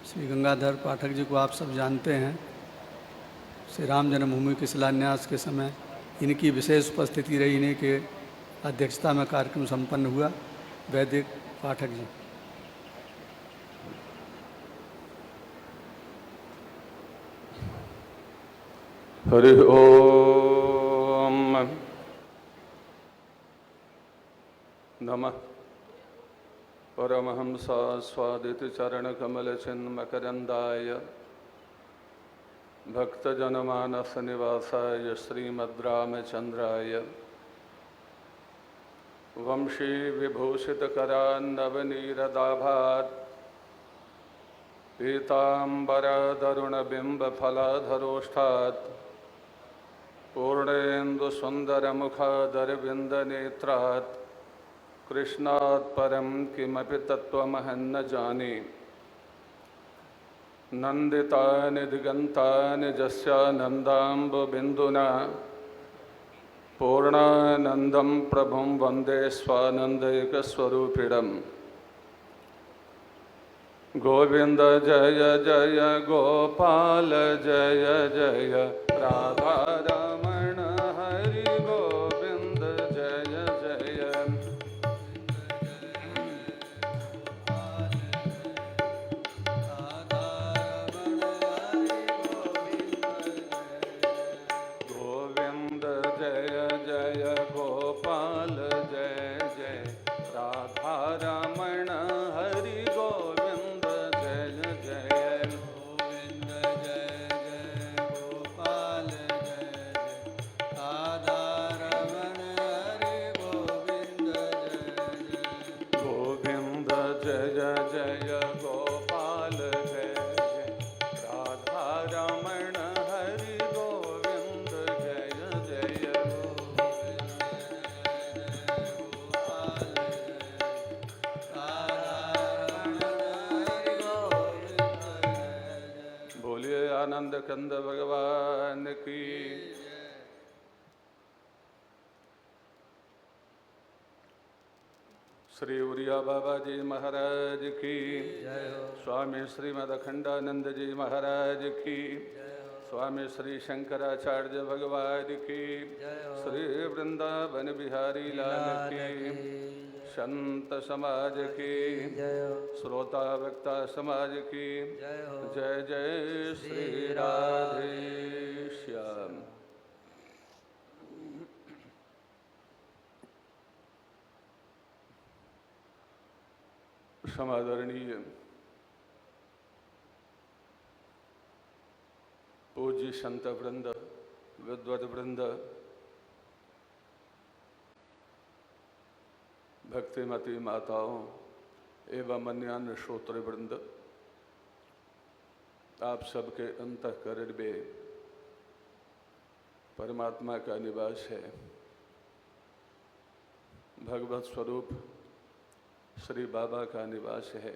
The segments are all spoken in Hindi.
श्री गंगाधर पाठक जी को आप सब जानते हैं। श्री राम जन्मभूमि के शिलान्यास के समय इनकी विशेष उपस्थिति रही, इन्हीं के अध्यक्षता में कार्यक्रम संपन्न हुआ। वैदिक पाठक जी। हरि ओम नमः परमहंसास्वादित चरणकमल चिन्मकरन्दाय भक्तजनमानस निवासाय श्रीमद्रामचन्द्राय वंशी विभूषितकरान्नवनीरदाभात् पीताम्बरदरुणबिम्बफलाधरोष्ठात् पूर्णेन्दुसुन्दरमुखादरविन्दनेत्रात् कृष्णात् परं किमपि तत्त्वमहं न जाने। नन्दितानि दिगन्तानि जस्यानन्दाम्बुबिन्दुना पूर्णानन्दं प्रभुं वन्दे स्वानन्दैकस्वरूपिणम्। गोविंद जय जय गोपाल जय जय राधा रमण हरि गोविंद जय जय। गोविंद जय जय गोपाल जय जय राधा रमण हरि गोविंद जय जय। गोविंद जय जय गोपाल जय जय राधा रमण हरि गोविंद जय जय। गोविंद जय जय गोपाल जय जय राधा रमण हरि गोविंद जय जय। बोलिए आनंद कंद भगवान की। श्री उरिया बाबा जी महाराज की। स्वामी श्रीमद अखंडानंद जी महाराज की। स्वामी श्री शंकराचार्य भगवान की। श्री वृंदावन बिहारी लाल की। संत समाज की। श्रोता वक्ता समाज की। जय जय श्री राधे श्याम। समादरणीय पूज्य संत वृंद, विद्वद वृंद, भक्तिमती माताओं एवं अन्य श्रोत्र वृंद, आप सबके अंतःकरण में परमात्मा का निवास है। भगवत स्वरूप श्री बाबा का निवास है।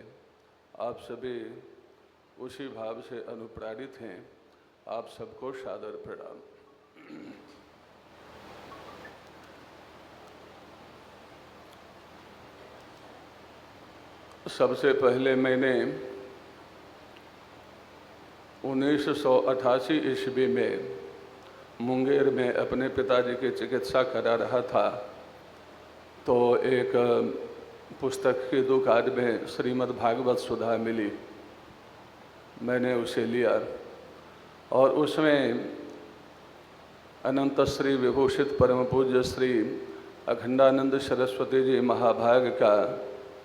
आप सभी उसी भाव से अनुप्राणित हैं। आप सबको सादर प्रणाम। सबसे पहले मैंने 1988 ईस्वी में मुंगेर में अपने पिताजी की चिकित्सा करा रहा था, तो एक पुस्तक की दुकान में श्रीमद् भागवत सुधा मिली। मैंने उसे लिया और उसमें अनंत श्री विभूषित परम पूज्य श्री अखंडानंद सरस्वती जी महाभाग का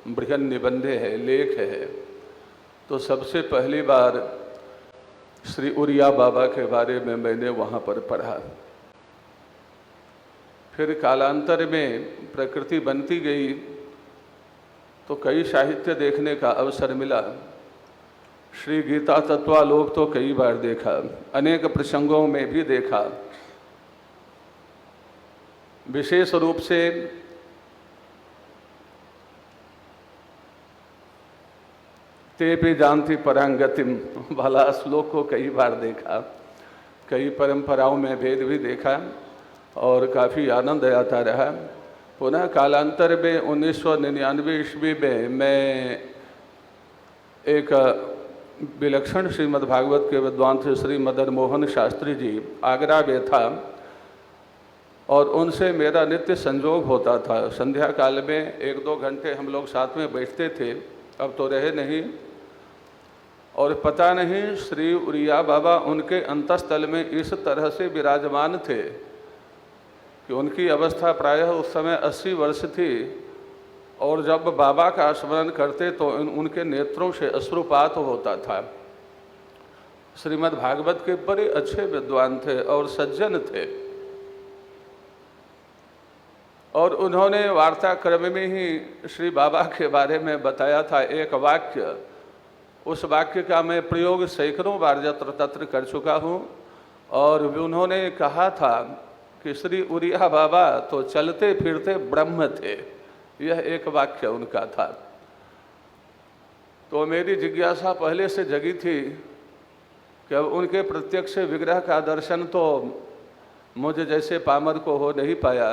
बृहद निबंध है, लेख है। तो सबसे पहली बार श्री उरिया बाबा के बारे में मैंने वहाँ पर पढ़ा। फिर कालांतर में प्रकृति बनती गई तो कई साहित्य देखने का अवसर मिला। श्री गीता तत्वालोक तो कई बार देखा, अनेक प्रसंगों में भी देखा। विशेष रूप से ते पे जानती परांगतिम वाला श्लोक को कई बार देखा। कई परंपराओं में भेद भी देखा और काफ़ी आनंद आता रहा। पुनः कालांतर में 1999 ईस्वी में मैं एक विलक्षण श्रीमद्भागवत के विद्वान थे श्री मदन मोहन शास्त्री जी, आगरा में था और उनसे मेरा नित्य संजोग होता था। संध्या काल में 1-2 घंटे हम लोग साथ में बैठते थे, अब तो रहे नहीं। और पता नहीं श्री उरिया बाबा उनके अंतस्थल में इस तरह से विराजमान थे कि उनकी अवस्था प्रायः उस समय 80 वर्ष थी और जब बाबा का स्मरण करते तो उनके नेत्रों से अश्रुपात होता था। श्रीमद् भागवत के बड़े अच्छे विद्वान थे और सज्जन थे और उन्होंने वार्ता क्रम में ही श्री बाबा के बारे में बताया था एक वाक्य। उस वाक्य का मैं प्रयोग सैकड़ों बार यत्र तत्र कर चुका हूँ और उन्होंने कहा था कि श्री उरिया बाबा तो चलते फिरते ब्रह्म थे। यह एक वाक्य उनका था। तो मेरी जिज्ञासा पहले से जगी थी कि अब उनके प्रत्यक्ष विग्रह का दर्शन तो मुझे जैसे पामर को हो नहीं पाया,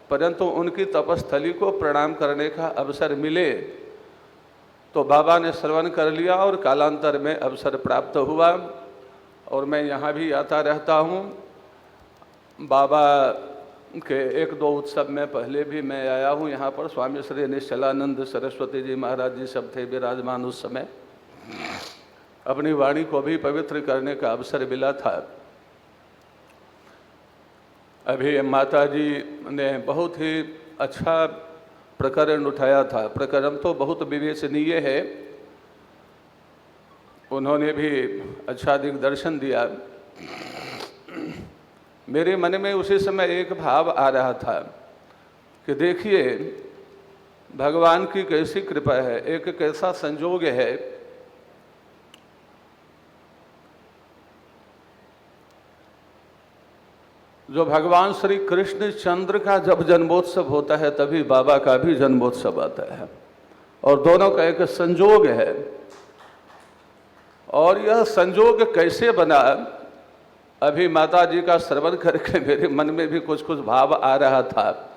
परंतु उनकी तपस्थली को प्रणाम करने का अवसर मिले तो बाबा ने श्रवण कर लिया और कालांतर में अवसर प्राप्त हुआ और मैं यहाँ भी आता रहता हूँ। बाबा के 1-2 उत्सव में पहले भी मैं आया हूँ यहाँ पर। स्वामी श्री निश्चलानंद सरस्वती जी महाराज जी सब थे विराजमान उस समय। अपनी वाणी को भी पवित्र करने का अवसर मिला था। अभी माता जी ने बहुत ही अच्छा प्रकरण उठाया था। प्रकरण तो बहुत विवेचनीय है, उन्होंने भी अच्छा दिग्दर्शन दिया। मेरे मन में उसी समय एक भाव आ रहा था कि देखिए भगवान की कैसी कृपा है, एक कैसा संजोग है। जो भगवान श्री कृष्ण चंद्र का जब जन्मोत्सव होता है तभी बाबा का भी जन्मोत्सव आता है और दोनों का एक संजोग है। और यह संजोग कैसे बना, अभी माता जी का श्रवण करके मेरे मन में भी कुछ कुछ भाव आ रहा था।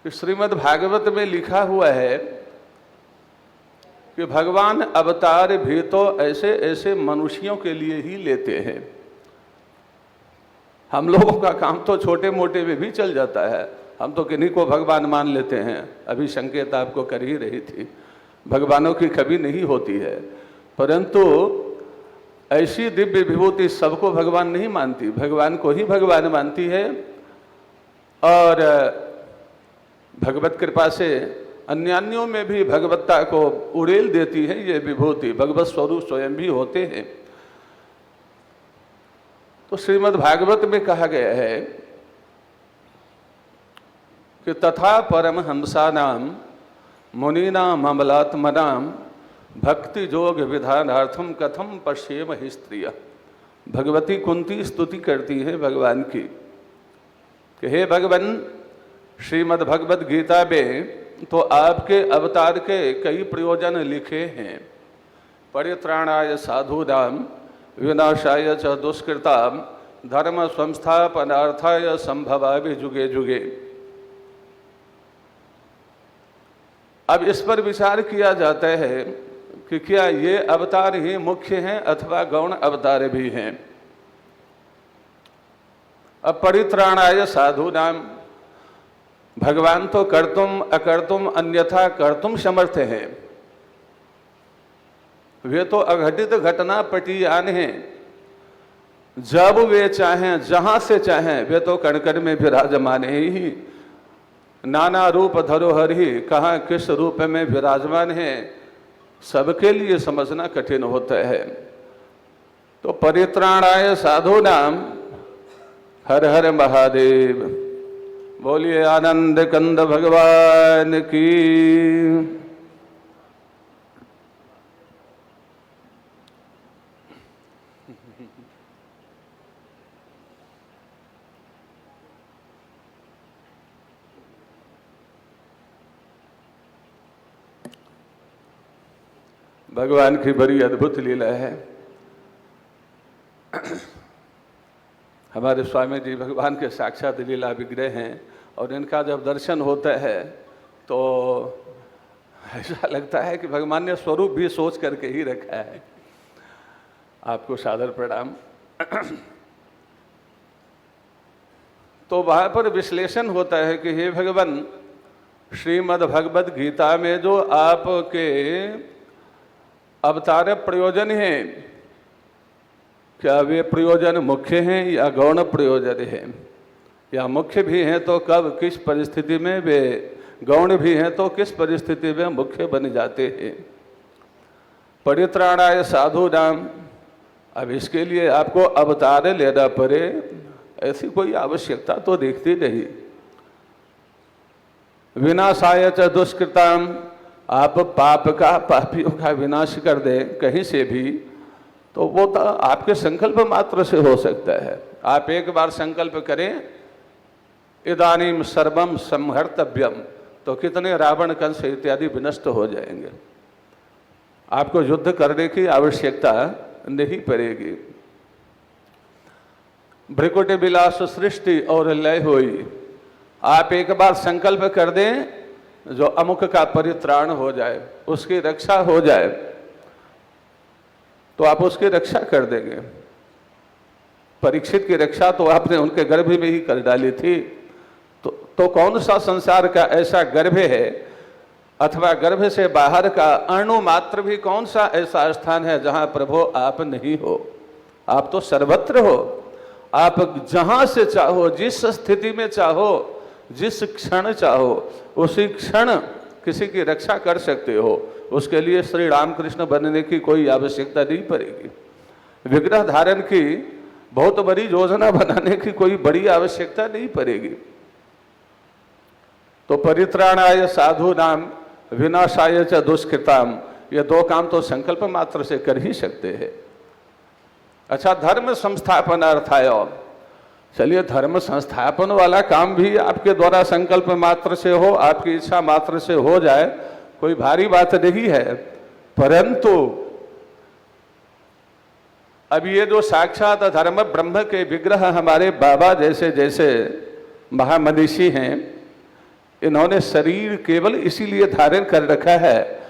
श्रीमद् भागवत में लिखा हुआ है कि भगवान अवतार भी तो ऐसे ऐसे मनुष्यों के लिए ही लेते हैं। हम लोगों का काम तो छोटे मोटे में भी चल जाता है, हम तो किन्हीं को भगवान मान लेते हैं। अभी संकेत आपको कर ही रही थी, भगवानों की कभी नहीं होती है, परंतु ऐसी दिव्य विभूति सबको भगवान नहीं मानती, भगवान को ही भगवान मानती है। और भगवत कृपा से अन्यान्यों में भी भगवत्ता को उड़ेल देती है ये विभूति। भगवत स्वरूप स्वयं भी होते हैं। तो श्रीमद् भागवत में कहा गया है कि तथा परम हंसानाम मुनीनाम अमलात्मनाम भक्ति जोग विधानार्थम कथम पश्येम हि स्त्रिय। भगवती कुंती स्तुति करती है भगवान की कि हे भगवान, श्रीमद् भगवद गीता में तो आपके अवतार के कई प्रयोजन लिखे हैं। परित्राणाय साधूनाम विनाशाय च दुष्कृताम धर्म संस्थापनार्थाय संभवामि जुगे जुगे। अब इस पर विचार किया जाता है कि क्या ये अवतार ही मुख्य हैं अथवा गौण अवतार भी हैं। अब परित्राणाय साधूनाम, भगवान तो कर्तुम अकर्तुम अन्यथा कर्तुम समर्थ हैं। वे तो अघटित घटना पटियान हैं, जब वे चाहें जहां से चाहें वे तो कण कण में विराजमान ही। नाना रूप धरोहर ही कहाँ किस रूप में विराजमान है सबके लिए समझना कठिन होता है। तो परित्राणाय साधूनाम, हर हर महादेव, बोलिए आनंद कंद भगवान की। भगवान की बड़ी अद्भुत लीला है। हमारे स्वामी जी भगवान के साक्षात लीला विग्रह हैं और इनका जब दर्शन होता है तो ऐसा लगता है कि भगवान ने स्वरूप भी सोच करके ही रखा है। आपको सादर प्रणाम। तो वहां पर विश्लेषण होता है कि हे भगवान, श्रीमद् भगवद गीता में जो आपके अवतार प्रयोजन हैं, क्या वे प्रयोजन मुख्य हैं या गौण प्रयोजन हैं, या मुख्य भी हैं तो कब किस परिस्थिति में वे, गौण भी हैं तो किस परिस्थिति में मुख्य बन जाते हैं। परित्राणाय साधूनाम, अब इसके लिए आपको अवतार लेना पड़े ऐसी कोई आवश्यकता तो दिखती नहीं। विनाशाय च दुष्कृताम, आप पाप का, पापियों का विनाश कर दें कहीं से भी, तो वो तो आपके संकल्प मात्र से हो सकता है। आप एक बार संकल्प करें इदानीम सर्वम संहर्तव्यम, तो कितने रावण कंस इत्यादि विनष्ट हो जाएंगे। आपको युद्ध करने की आवश्यकता नहीं पड़ेगी। भृकुट विलास सृष्टि और लय हुई, आप एक बार संकल्प कर दें जो अमुक का परित्राण हो जाए, उसकी रक्षा हो जाए, तो आप उसकी रक्षा कर देंगे। परीक्षित की रक्षा तो आपने उनके गर्भ में ही कर डाली थी। तो कौन सा संसार का ऐसा गर्भ है अथवा गर्भ से बाहर का अणु मात्र भी कौन सा ऐसा स्थान है जहां प्रभु आप नहीं हो। आप तो सर्वत्र हो। आप जहां से चाहो, जिस स्थिति में चाहो, जिस क्षण चाहो, उसी क्षण किसी की रक्षा कर सकते हो। उसके लिए श्री रामकृष्ण बनने की कोई आवश्यकता नहीं पड़ेगी। विग्रह धारण की बहुत बड़ी योजना बनाने की कोई बड़ी आवश्यकता नहीं पड़ेगी। तो परित्राणाय साधूनाम विनाशाय च दुष्कृताम, ये दो काम तो संकल्प मात्र से कर ही सकते हैं। अच्छा, धर्म संस्थापन अर्थाय, चलिए धर्म संस्थापन वाला काम भी आपके द्वारा संकल्प मात्र से हो, आपकी इच्छा मात्र से हो जाए, कोई भारी बात नहीं है। परंतु अब ये जो साक्षात धर्म ब्रह्म के विग्रह हमारे बाबा जैसे जैसे महामनीषी हैं, इन्होंने शरीर केवल इसीलिए धारण कर रखा है,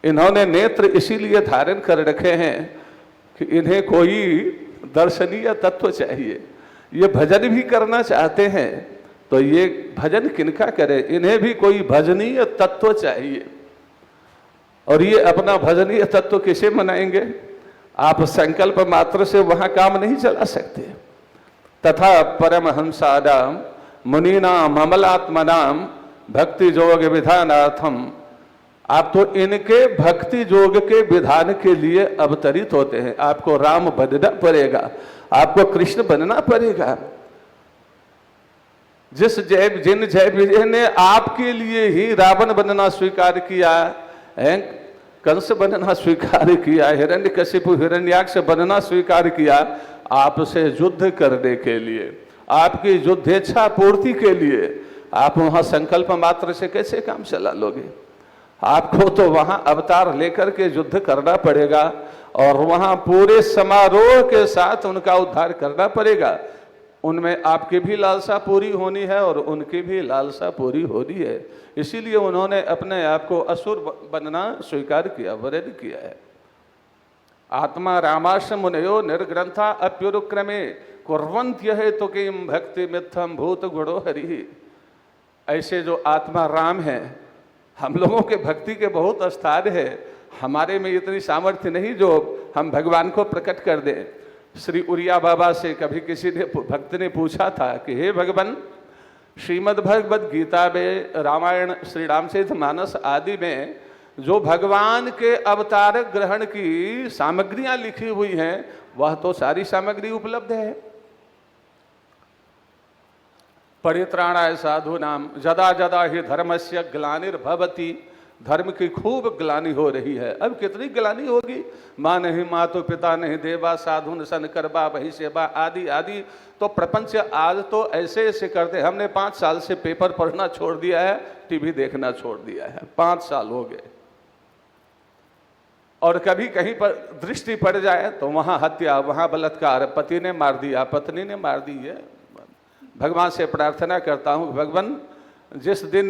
इन्होंने नेत्र इसीलिए धारण कर रखे हैं कि इन्हें कोई दर्शनीय तत्व चाहिए। ये भजन भी करना चाहते हैं, तो ये भजन किनका करें, इन्हें भी कोई भजनीय तत्व चाहिए। और ये अपना भजनीय तत्व किसे मनाएंगे? आप संकल्प मात्र से वहां काम नहीं चला सकते। तथा परमहंसानाम मुनीनाम अमलात्मनाम भक्ति जोग विधानार्थम, आप तो इनके भक्ति जोग के विधान के लिए अवतरित होते हैं। आपको राम बनना पड़ेगा, आपको कृष्ण बनना पड़ेगा। जिन जय विजय ने आपके लिए ही रावण बनना स्वीकार किया, कंस बनना स्वीकार किया, हिरण्यकशिपु हिरण्याक्ष बनना स्वीकार किया, आपसे युद्ध करने के लिए, आपकी युद्धेच्छा पूर्ति के लिए, आप वहां संकल्प मात्र से कैसे काम चला लोगे? आपको तो वहां अवतार लेकर के युद्ध करना पड़ेगा और वहां पूरे समारोह के साथ उनका उद्धार करना पड़ेगा। उनमें आपकी भी लालसा पूरी होनी है और उनकी भी लालसा पूरी होनी है। इसीलिए उन्होंने अपने आप को असुर बनना स्वीकार किया, वरण किया है। आत्मा रामाश मुनयो निर्ग्रंथा अप्युरुक्रमे कुर्वन्त्य है तो किम भक्ति मिथम भूत गुणो हरि। ऐसे जो आत्मा राम है, हम लोगों के भक्ति के बहुत स्थान है, हमारे में इतनी सामर्थ्य नहीं जो हम भगवान को प्रकट कर दें। श्री उरिया बाबा से कभी किसी ने भक्त ने पूछा था कि हे भगवान, श्रीमद् भगवद गीता में, रामायण, श्री रामचरितमानस आदि में जो भगवान के अवतार ग्रहण की सामग्रियां लिखी हुई हैं, वह तो सारी सामग्री उपलब्ध है। परित्राणाय साधूनाम जदा जदा ही धर्मस्य ग्लानिर्भवति, धर्म की खूब ग्लानि हो रही है। अब कितनी ग्लानि होगी? माँ नहीं, मातो पिता नहीं, देवा साधुन सन करबा वही सेवा आदि आदि। तो प्रपंच आज तो ऐसे ऐसे करते। हमने 5 साल से पेपर पढ़ना छोड़ दिया है, टीवी देखना छोड़ दिया है, 5 साल हो गए। और कभी कहीं पर दृष्टि पड़ जाए तो वहां हत्या, वहां बलात्कार, पति ने मार दिया, पत्नी ने मार दी है। भगवान से प्रार्थना करता हूं, भगवान जिस दिन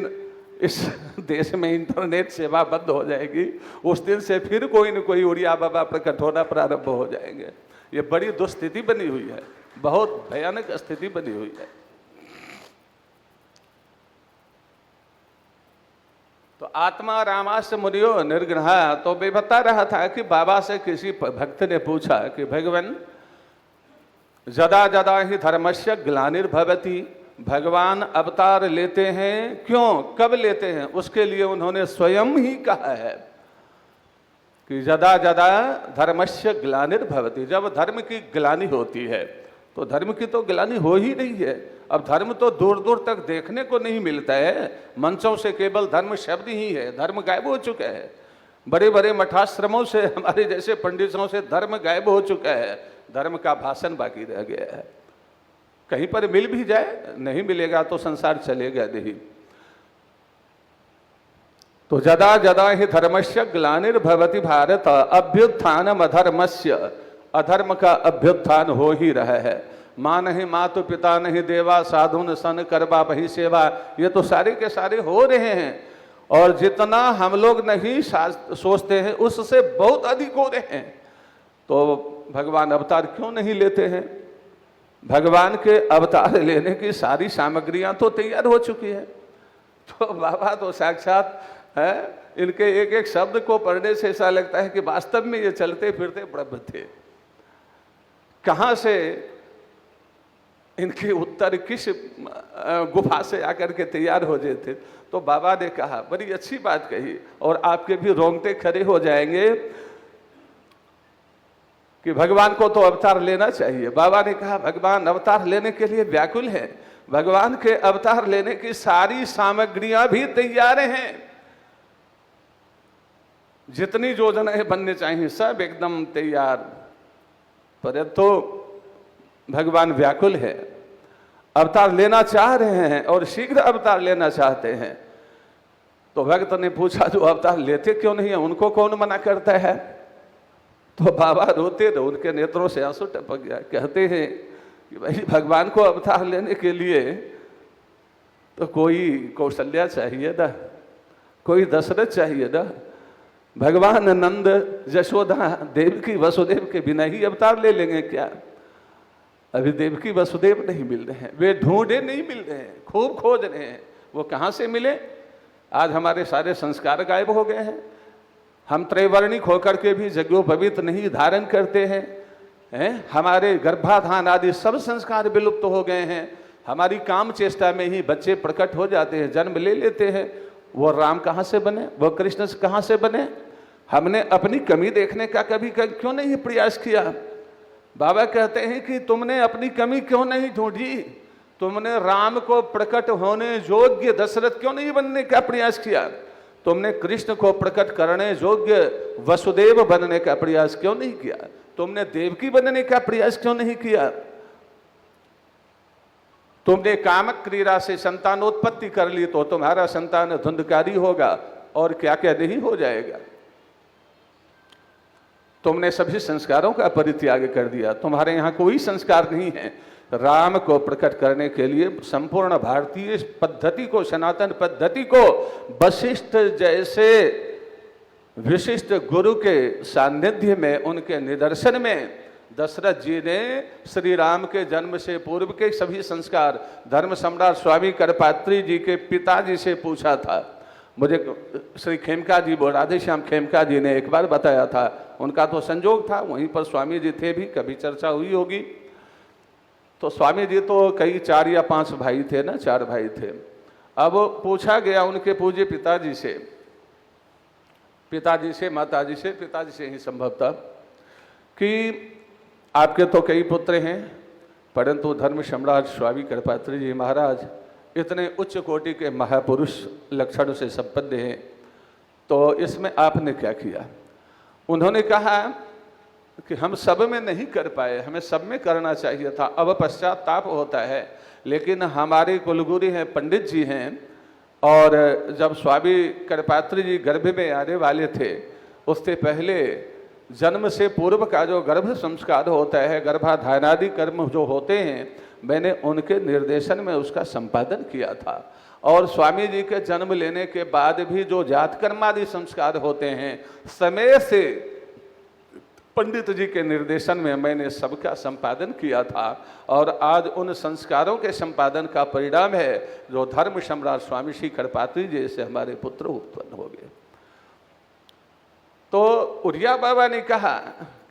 इस देश में इंटरनेट सेवा बंद हो जाएगी, उस दिन से फिर कोई न कोई उड़िया बाबा प्रकट होना प्रारंभ हो जाएंगे। ये बड़ी दुस्थिति बनी हुई है, बहुत भयानक स्थिति बनी हुई है। तो आत्मा रामास्य मुनियो निर्ग्रहा, तो वे बता रहा था कि बाबा से किसी भक्त ने पूछा कि भगवान जदा जदा ही धर्मस्य ग्लानिर्भवति, भगवान अवतार लेते हैं क्यों, कब लेते हैं? उसके लिए उन्होंने स्वयं ही कहा है कि जदा जदा धर्मस्य ग्लानिर्भवति, जब धर्म की ग्लानि होती है, तो धर्म की तो ग्लानि हो ही नहीं है। अब धर्म तो दूर दूर तक देखने को नहीं मिलता है, मंचों से केवल धर्म शब्द ही है, धर्म गायब हो चुका है। बड़े बड़े मठाश्रमों से, हमारे जैसे पंडितों से धर्म गायब हो चुका है, धर्म का भाषण बाकी रह गया है। कहीं पर मिल भी जाए, नहीं मिलेगा तो संसार चलेगा नहीं। तो जदा जदा ही धर्मस्य ग्लानिर्भवति भारत, अभ्युत्थानम अधर्मस्य, अधर्म का अभ्युत्थान हो ही रहा है। माँ नहीं मातु पिता नहीं देवा, साधु न सन करवा वही सेवा, ये तो सारे के सारे हो रहे हैं। और जितना हम लोग नहीं सोचते हैं उससे बहुत अधिक हो रहे हैं। तो भगवान अवतार क्यों नहीं लेते हैं? भगवान के अवतार लेने की सारी सामग्रियां तो तैयार हो चुकी है। तो बाबा तो साक्षात है, इनके एक एक शब्द को पढ़ने से ऐसा लगता है कि वास्तव में ये चलते फिरते ब्रह्म थे। कहाँ से इनके उत्तर किस गुफा से आकर के तैयार हो गए थे? तो बाबा ने कहा, बड़ी अच्छी बात कही और आपके भी रोंगटे खड़े हो जाएंगे कि भगवान को तो अवतार लेना चाहिए। बाबा ने कहा भगवान अवतार लेने के लिए व्याकुल है, भगवान के अवतार लेने की सारी सामग्रियां भी तैयार हैं, जितनी योजनाएं बनने चाहिए सब एकदम तैयार, परंतु भगवान व्याकुल है, अवतार लेना चाह रहे हैं और शीघ्र अवतार लेना चाहते हैं। तो भक्त ने पूछा जो अवतार लेते क्यों नहीं है, उनको कौन मना करता है? तो बाबा रोते रहे, उनके नेत्रों से आंसू टपक गया। कहते हैं कि भाई भगवान को अवतार लेने के लिए तो कोई कौशल्या चाहिए ना, कोई दशरथ चाहिए ना। भगवान नंद यशोदा देवकी वसुदेव के बिना ही अवतार ले लेंगे क्या? अभी देवकी वसुदेव नहीं मिल रहे हैं, वे ढूंढे नहीं मिल रहे हैं, खूब खोज रहे हैं, वो कहाँ से मिले? आज हमारे सारे संस्कार गायब हो गए हैं। हम त्रैवर्णिक होकर के भी यज्ञोपवीत नहीं धारण करते हैं, हमारे गर्भाधान आदि सब संस्कार विलुप्त हो गए हैं। हमारी काम चेष्टा में ही बच्चे प्रकट हो जाते हैं, जन्म ले लेते हैं। वो राम कहाँ से बने, वो कृष्ण कहाँ से बने? हमने अपनी कमी देखने का कभी क्यों नहीं प्रयास किया? बाबा कहते हैं कि तुमने अपनी कमी क्यों नहीं ढूंढी? तुमने राम को प्रकट होने योग्य दशरथ क्यों नहीं बनने का प्रयास किया? तुमने कृष्ण को प्रकट करने योग्य वसुदेव बनने का प्रयास क्यों नहीं किया? तुमने देवकी बनने का प्रयास क्यों नहीं किया? तुमने कामक क्रीड़ा से संतानोत्पत्ति कर ली तो तुम्हारा संतान धुंधकारी होगा और क्या क्या नहीं हो जाएगा। तुमने सभी संस्कारों का परित्याग कर दिया, तुम्हारे यहाँ कोई संस्कार नहीं है। राम को प्रकट करने के लिए संपूर्ण भारतीय पद्धति को, सनातन पद्धति को वशिष्ठ जैसे विशिष्ट गुरु के सानिध्य में, उनके निदर्शन में दशरथ जी ने श्री राम के जन्म से पूर्व के सभी संस्कार धर्म सम्राट स्वामी करपात्री जी के पिताजी से पूछा था। मुझे श्री खेमका जी, राधे श्याम खेमका जी ने एक बार बताया था, उनका तो संजोग था, वहीं पर स्वामी जी थे भी, कभी चर्चा हुई होगी। तो स्वामी जी तो कई 4 या 5 भाई थे ना, 4 भाई थे। अब पूछा गया उनके पूज्य पिताजी से, माताजी से, पिताजी से ही संभव था कि आपके तो कई पुत्र हैं, परंतु धर्म सम्राट स्वामी करपात्री जी महाराज इतने उच्च कोटि के महापुरुष लक्षण से संपन्न हैं, तो इसमें आपने क्या किया? उन्होंने कहा कि हम सब में नहीं कर पाए, हमें सब में करना चाहिए था। अब पश्चाताप होता है, लेकिन हमारे कुलगुरु हैं, पंडित जी हैं, और जब स्वामी करपात्री जी गर्भ में आने वाले थे, उससे पहले जन्म से पूर्व का जो गर्भ संस्कार होता है, गर्भाधानादि कर्म जो होते हैं, मैंने उनके निर्देशन में उसका संपादन किया था। और स्वामी जी के जन्म लेने के बाद भी जो जात कर्मादि संस्कार होते हैं, समय से पंडित जी के निर्देशन में मैंने सबका संपादन किया था। और आज उन संस्कारों के संपादन का परिणाम है जो धर्म सम्राट स्वामी श्री करपात्री जी से हमारे पुत्र उत्पन्न हो गए। तो उरिया बाबा ने कहा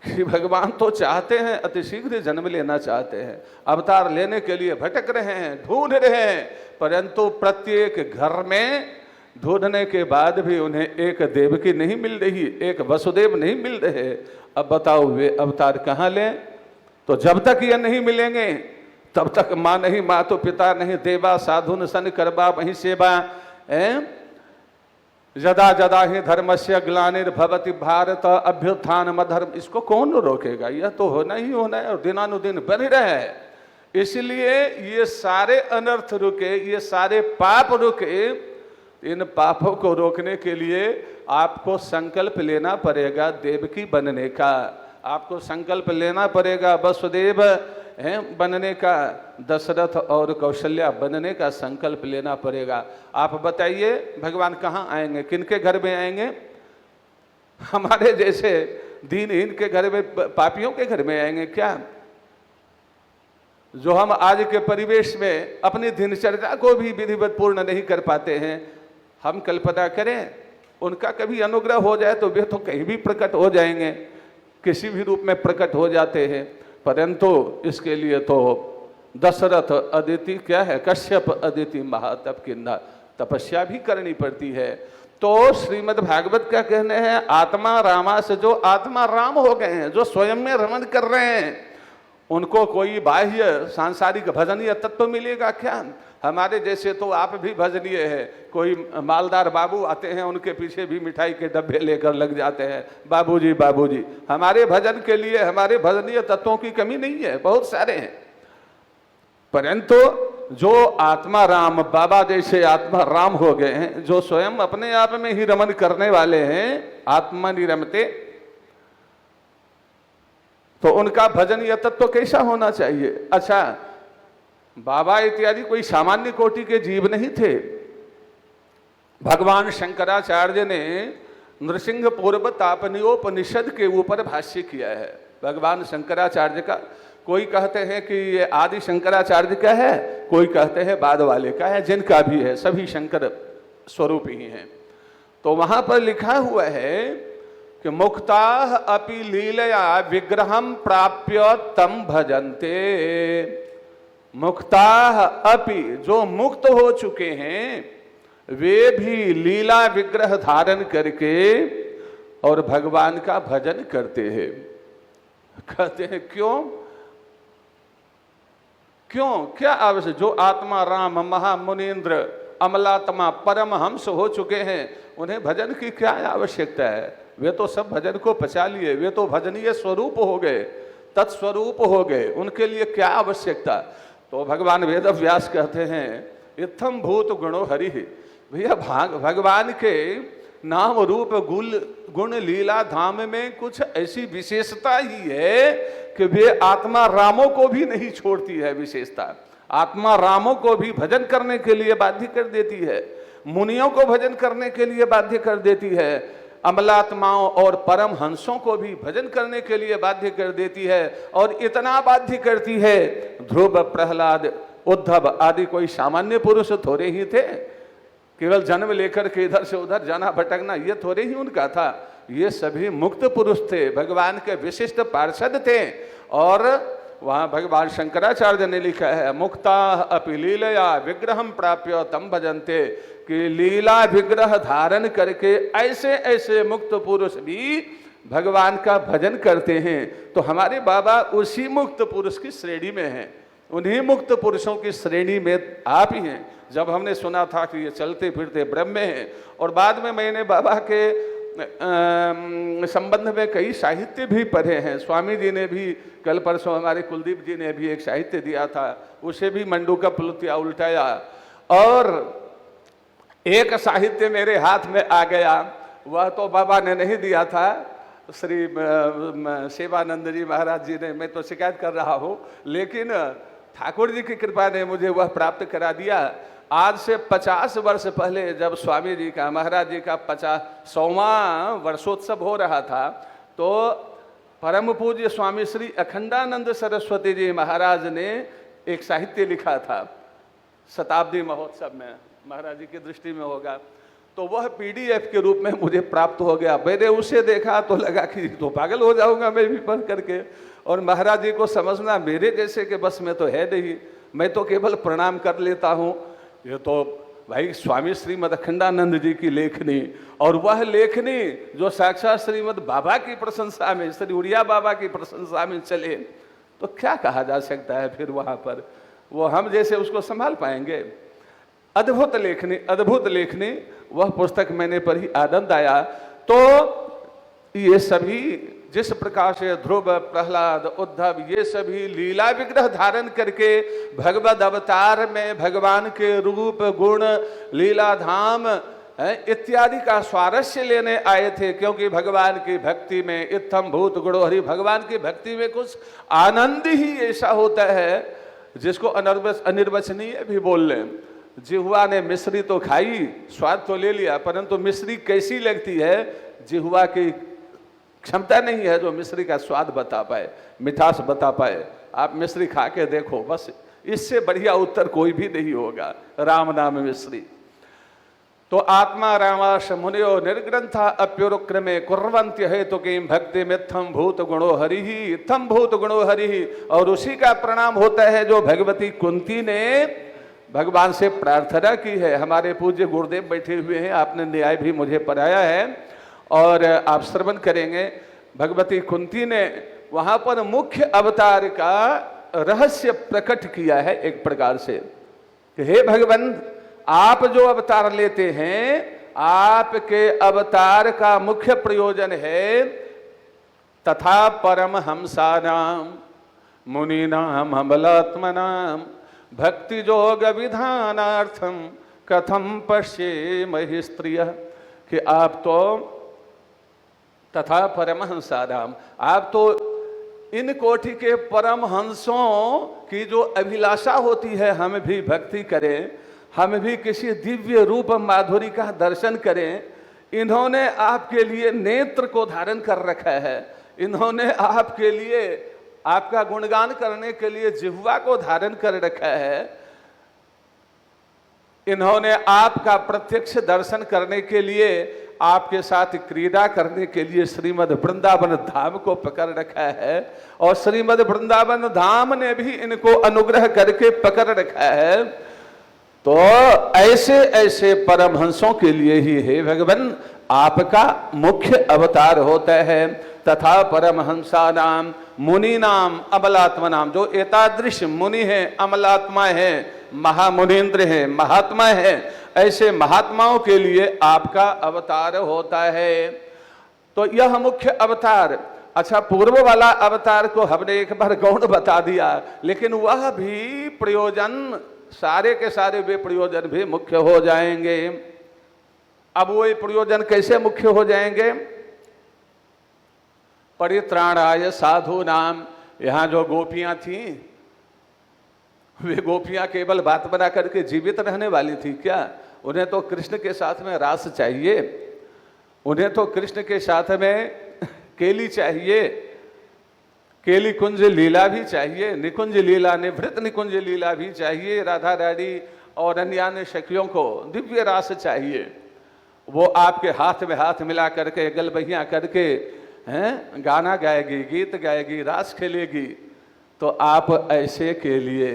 कि भगवान तो चाहते हैं, अतिशीघ्र जन्म लेना चाहते हैं, अवतार लेने के लिए भटक रहे हैं, ढूंढ रहे हैं, परंतु प्रत्येक घर में ढूंढने के बाद भी उन्हें एक देवकी नहीं मिल रही, एक वसुदेव नहीं मिल रहे। अब बताओ वे अवतार कहाँ लें? तो जब तक ये नहीं मिलेंगे तब तक माँ नहीं, माँ तो पिता नहीं, देवा साधुन सन करबा वही सेवा। यदा यदा ही धर्मस्य ग्लानिर्भवति भारत अभ्युत्थान मधर्म, इसको कौन रोकेगा? यह तो होना ही होना है और दिनानुदिन बन रहा है। इसलिए ये सारे अनर्थ रुके, ये सारे पाप रुके। इन पापों को रोकने के लिए आपको संकल्प लेना पड़ेगा देवकी बनने का, आपको संकल्प लेना पड़ेगा वसुदेव बनने का, दशरथ और कौशल्या बनने का संकल्प लेना पड़ेगा। आप बताइए भगवान कहाँ आएंगे, किनके घर में आएंगे? हमारे जैसे दीनहीन के घर में, पापियों के घर में आएंगे क्या? जो हम आज के परिवेश में अपनी दिनचर्या को भी विधिवत पूर्ण नहीं कर पाते हैं, हम कल्पना करें उनका कभी अनुग्रह हो जाए तो वे तो कहीं भी प्रकट हो जाएंगे, किसी भी रूप में प्रकट हो जाते हैं। परंतु इसके लिए तो दशरथ अदिति क्या है, कश्यप अदिति महातप की तपस्या भी करनी पड़ती है। तो श्रीमद् भागवत का कहना है आत्मा रामा से, जो आत्मा राम हो गए हैं, जो स्वयं में रमण कर रहे हैं, उनको कोई बाह्य सांसारिक भजनीय तत्व मिलेगा क्या? हमारे जैसे तो आप भी भजनीय है, कोई मालदार बाबू आते हैं, उनके पीछे भी मिठाई के डब्बे लेकर लग जाते हैं, बाबूजी बाबूजी। हमारे भजन के लिए हमारे भजनीय तत्वों की कमी नहीं है, बहुत सारे हैं। परंतु जो आत्मा राम, बाबा जैसे आत्मा राम हो गए हैं, जो स्वयं अपने आप में ही रमन करने वाले हैं, आत्मा निरमते, तो उनका भजनीय तत्व कैसा होना चाहिए? अच्छा, बाबा इत्यादि कोई सामान्य कोटि के जीव नहीं थे। भगवान शंकराचार्य ने नृसिंह पूर्व तापनीयोपनिषद के ऊपर भाष्य किया है। भगवान शंकराचार्य का, कोई कहते हैं कि ये आदि शंकराचार्य का है, कोई कहते हैं बाद वाले का है, जिनका भी है, सभी शंकर स्वरूप ही हैं। तो वहां पर लिखा हुआ है कि मुक्ताः अपि लीलया विग्रहं प्राप्य तम भजन्ते। मुक्ताः अपि, जो मुक्त हो चुके हैं, वे भी लीला विग्रह धारण करके और भगवान का भजन करते हैं। कहते हैं क्यों? क्यों, क्या आवश्यक? जो आत्मा राम, महामुनीन्द्र, अमलात्मा, परमहंस हो चुके हैं, उन्हें भजन की क्या आवश्यकता है? वे तो सब भजन को पचा लिए, वे तो भजनीय स्वरूप हो गए, तत्स्वरूप हो गए, उनके लिए क्या आवश्यकता? तो भगवान वेद व्यास कहते हैं इत्थम भूत गुणो हरि। भैया भगवान के नाम रूप गुण लीला धाम में कुछ ऐसी विशेषता ही है कि वे आत्मा रामों को भी नहीं छोड़ती है। विशेषता आत्मा रामों को भी भजन करने के लिए बाध्य कर देती है, मुनियों को भजन करने के लिए बाध्य कर देती है, अमलात्माओं और परम हंसों को भी भजन करने के लिए बाध्य कर देती है। और इतना बाध्य करती है, ध्रुव, प्रहलाद, उद्धव आदि कोई सामान्य पुरुष थोड़े ही थे। केवल जन्म लेकर के इधर से उधर जाना भटकना ये थोड़े ही उनका था। ये सभी मुक्त पुरुष थे, भगवान के विशिष्ट पार्षद थे। और वहां भगवान शंकराचार्य ने लिखा है मुक्ताः अपि लीलया विग्रहं प्राप्य तम भजन्ते, कि लीला विग्रह धारण करके ऐसे ऐसे मुक्त पुरुष भी भगवान का भजन करते हैं। तो हमारे बाबा उसी मुक्त पुरुष की श्रेणी में हैं, उन्हीं मुक्त पुरुषों की श्रेणी में आप ही हैं। जब हमने सुना था कि ये चलते फिरते ब्रह्म हैं, और बाद में मैंने बाबा के संबंध में कई साहित्य भी पढ़े हैं। स्वामी जी ने भी कल परसों हमारे कुलदीप जी ने भी एक साहित्य दिया था, उसे भी मंडू का पुलतिया उल्टाया। और एक साहित्य मेरे हाथ में आ गया, वह तो बाबा ने नहीं दिया था, श्री सेवानंद जी महाराज जी ने, मैं तो शिकायत कर रहा हूँ, लेकिन ठाकुर जी की कृपा ने मुझे वह प्राप्त करा दिया। आज से 50 वर्ष पहले जब स्वामी जी का, महाराज जी का 100वां वर्षोत्सव हो रहा था, तो परम पूज्य स्वामी श्री अखंडानंद सरस्वती जी महाराज ने एक साहित्य लिखा था, शताब्दी महोत्सव में, महाराज जी की दृष्टि में होगा, तो वह PDF के रूप में मुझे प्राप्त हो गया। मैंने उसे देखा तो लगा कि तो पागल हो जाऊंगा मैं भी पढ़ करके, और महाराज जी को समझना मेरे जैसे के बस में तो है नहीं, मैं तो केवल प्रणाम कर लेता हूँ। ये तो भाई स्वामी श्रीमद अखंडानंद जी की लेखनी, और वह लेखनी जो साक्षात श्रीमद बाबा की प्रशंसा में, श्री उड़िया बाबा की प्रशंसा में चले, तो क्या कहा जा सकता है फिर वहाँ पर, वो हम जैसे उसको संभाल पाएंगे। अद्भुत लेखनी, अद्भुत लेखनी, वह पुस्तक मैंने पढ़ी, आनंद आया। तो ये सभी जिस प्रकार से ध्रुव, प्रहलाद, उद्धव, ये सभी लीला विग्रह धारण करके भगवद अवतार में भगवान के रूप, गुण, लीला धाम इत्यादि का स्वारस्य लेने आए थे, क्योंकि भगवान की भक्ति में इत्थम भूत गुणो हरि, भगवान की भक्ति में कुछ आनंद ही ऐसा होता है जिसको अनिर्वचनीय भी बोल लें। जिह्वा ने मिश्री तो खाई, स्वाद तो ले लिया, परंतु मिश्री कैसी लगती है, जिह्वा की क्षमता नहीं है जो मिश्री का स्वाद बता पाए, मिठास बता पाए। आप मिश्री खा के देखो, बस इससे बढ़िया उत्तर कोई भी नहीं होगा। राम नाम मिश्री। तो आत्मा रामाश मुनियो निर्ग्रंथा अप्युरुक्रमे कुर्वन्त्य हेतु किम भक्ति मित्थम भूत गुणो हरि ही, इत्थम भूत गुणो हरि ही। और उसी का प्रणाम होता है जो भगवती कुंती ने भगवान से प्रार्थना की है। हमारे पूज्य गुरुदेव बैठे हुए हैं, आपने न्याय भी मुझे पढ़ाया है और आप श्रवण करेंगे। भगवती कुंती ने वहां पर मुख्य अवतार का रहस्य प्रकट किया है एक प्रकार से कि हे भगवान, आप जो अवतार लेते हैं, आपके अवतार का मुख्य प्रयोजन है तथा परमहंसानाम मुनीनाम अमलात्मनाम भक्ति जोग विधानार्थम कथम पश्येमहि स्त्रिय, कि आप तो तथा परमहंसानाम, आप तो इन कोटि के परमहंसों की जो अभिलाषा होती है हम भी भक्ति करें, हम भी किसी दिव्य रूप माधुरी का दर्शन करें, इन्होंने आपके लिए नेत्र को धारण कर रखा है, इन्होंने आपके लिए, आपका गुणगान करने के लिए जिह्वा को धारण कर रखा है, इन्होंने आपका प्रत्यक्ष दर्शन करने के लिए, आपके साथ क्रीड़ा करने के लिए श्रीमद वृंदावन धाम को पकड़ रखा है, और श्रीमद वृंदावन धाम ने भी इनको अनुग्रह करके पकड़ रखा है। तो ऐसे ऐसे परमहंसों के लिए ही हे भगवान आपका मुख्य अवतार होता है। तथा परमहंसा नाम मुनि नाम अमलात्मा नाम, जो एतादृश मुनि हैं, अमलात्मा हैं, महामुनीन्द्र हैं, महात्मा हैं, ऐसे महात्माओं के लिए आपका अवतार होता है। तो यह मुख्य अवतार, अच्छा पूर्व वाला अवतार को हमने एक बार गौण बता दिया, लेकिन वह भी प्रयोजन, सारे के सारे वे प्रयोजन भी मुख्य हो जाएंगे। अब वो प्रयोजन कैसे मुख्य हो जाएंगे? परित्राणाय साधु नाम, यहां जो गोपियां थी, वे गोपियां केवल बात बना करके जीवित रहने वाली थी क्या? उन्हें तो कृष्ण के साथ में रास चाहिए, उन्हें तो कृष्ण के साथ में केली चाहिए, केली कुंज लीला भी चाहिए, निकुंज लीला, निवृत्त निकुंज लीला भी चाहिए, राधा रानी और अन्य अन्य सखियों को दिव्य रास चाहिए। वो आपके हाथ में हाथ मिला करके, गलबहियां करके हैं, गाना गाएगी, गीत गाएगी, रास खेलेगी। तो आप ऐसे के लिए,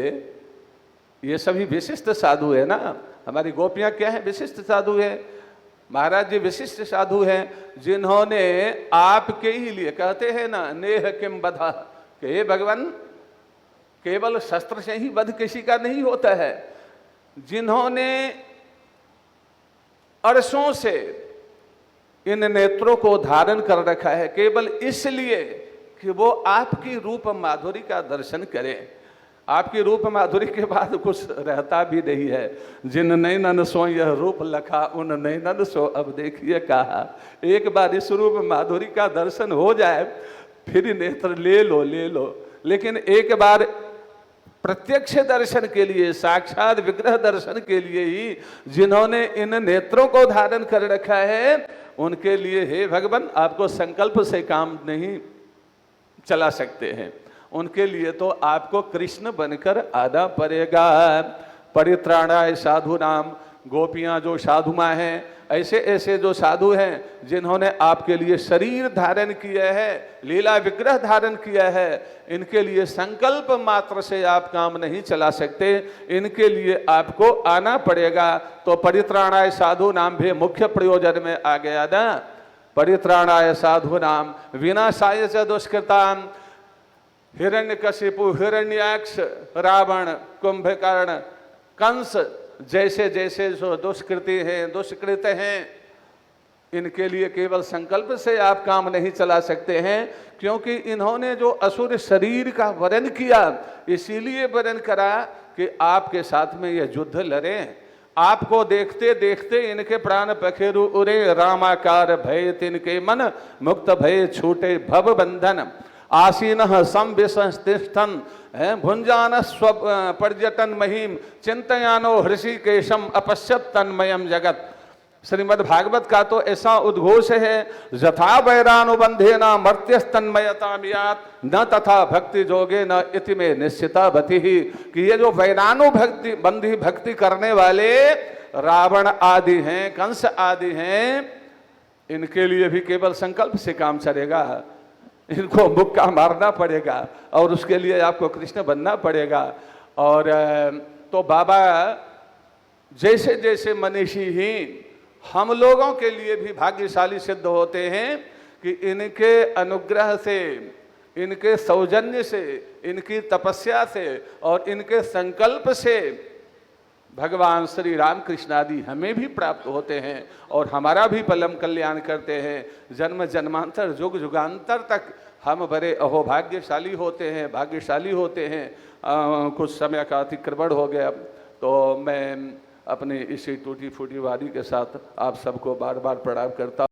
ये सभी विशिष्ट साधु है ना, हमारी गोपियां क्या है? विशिष्ट साधु है। महाराज जी विशिष्ट साधु हैं, जिन्होंने आपके ही लिए, कहते हैं ना नेह किम बधा, कि हे भगवान केवल शस्त्र से ही वध किसी का नहीं होता है, जिन्होंने अरसों से इन नेत्रों को धारण कर रखा है केवल इसलिए कि वो आपकी रूप माधुरी का दर्शन करें। आपकी रूप माधुरी के बाद कुछ रहता भी नहीं है। जिन नैनन सो यह रूप लखा, उन नैनन सो अब देखिए कहा। एक बार इस रूप माधुरी का दर्शन हो जाए फिर नेत्र ले लो ले लो। लेकिन एक बार प्रत्यक्ष दर्शन के लिए, साक्षात विग्रह दर्शन के लिए ही जिन्होंने इन नेत्रों को धारण कर रखा है, उनके लिए हे भगवान आपको संकल्प से काम नहीं चला सकते हैं। उनके लिए तो आपको कृष्ण बनकर आना पड़ेगा। परित्राणाय साधु नाम, गोपियां जो साधु माँ हैं, ऐसे ऐसे जो साधु हैं जिन्होंने आपके लिए शरीर धारण किया है, लीला विग्रह धारण किया है, इनके लिए संकल्प मात्र से आप काम नहीं चला सकते। इनके लिए आपको आना पड़ेगा। तो परित्राणाय साधु नाम भी मुख्य प्रयोजन में आ गया ना। परित्राणाय साधु नाम विनाशाय च दुष्कृताम। हिरण्यकशिपु, हिरण्याक्ष, रावण, कुंभकर्ण, कंस जैसे जैसे जो दुष्कृति हैं, दुष्कृत हैं, इनके लिए केवल संकल्प से आप काम नहीं चला सकते हैं। क्योंकि इन्होंने जो असुर शरीर का वरण किया, इसीलिए वरण करा कि आपके साथ में यह युद्ध लड़े। आपको देखते देखते इनके प्राण पखेरु उरे, रामाकार भय तिनके मन, मुक्त भय छूटे भव बंधन। आसीन संविष्ठन भुंजान स्व पर्यटन महिम, चिंतयानो हृषिकेशम अपश्यत तन्मयम जगत। श्रीमद् भागवत का तो ऐसा उद्घोष है, यथा वैरानुबंधे न मर्त्यस्तन्मयता मियात न तथा भक्ति जोगे न इति में निश्चिता भति ही। कि ये जो वैरानुभक्ति बंधी भक्ति करने वाले रावण आदि हैं, कंस आदि हैं, इनके लिए भी केवल संकल्प से काम चलेगा। इनको मुक्का मारना पड़ेगा और उसके लिए आपको कृष्ण बनना पड़ेगा। और तो बाबा जैसे जैसे मनीषी ही हम लोगों के लिए भी भाग्यशाली सिद्ध होते हैं कि इनके अनुग्रह से, इनके सौजन्य से, इनकी तपस्या से और इनके संकल्प से भगवान श्री राम कृष्ण आदि हमें भी प्राप्त होते हैं और हमारा भी परम कल्याण करते हैं। जन्म जन्मांतर युग युगांतर तक हम बड़े अहोभाग्यशाली होते हैं, भाग्यशाली होते हैं। कुछ समय का अतिक्रमण हो गया तो मैं अपनी इसी टूटी फूटी वाणी के साथ आप सबको बार बार प्रणाम करता हूँ।